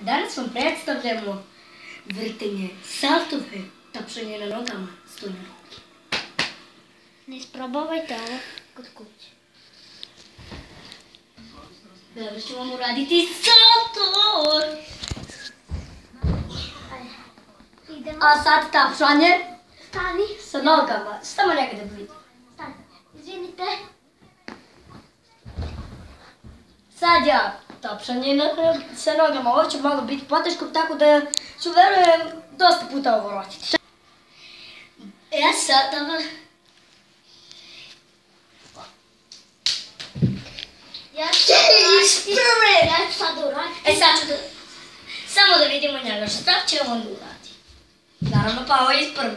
Danas vam predstavljamo vrtenje saltove, tapšanje na nogama, stoj na ruke. Ne isprobavajte ovo kod kuće. Dobro ću vam uraditi salto. Idemo. A sad tapšanje Stani. sa nogama, samo negdje da vidim. Stani. Izvinite. Sad ja tapšanje sa nogama, ovo će malo biti poteško, tako da ću, verujem, dosta puta ovo roditi. Ja sad tamo... Ja ću sad uraditi. E sad ću da... Samo da vidimo njega, šta će on uradi. Naravno, pa ovo je iz prve.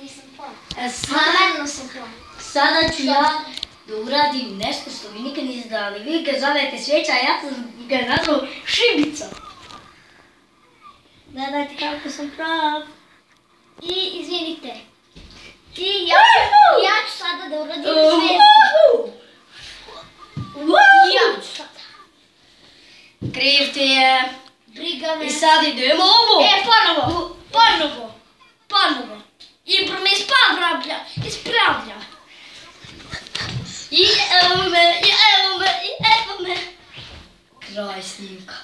Nisam pojela. Sada, sam pojela. sada ću ja da uradim nešto što vi nikad niste dali. Vi ga zovete sveća, a ja sam ga nazvao šibica. Gledajte kako sam prav. I izvinite. I ja ću sada da uradim zvezdu. Ja ću sada. Kriv ti je. Briga me. I sad idemo ovo. Ponovo. Ibro me ispravlja. I evo me. Kraj snimka.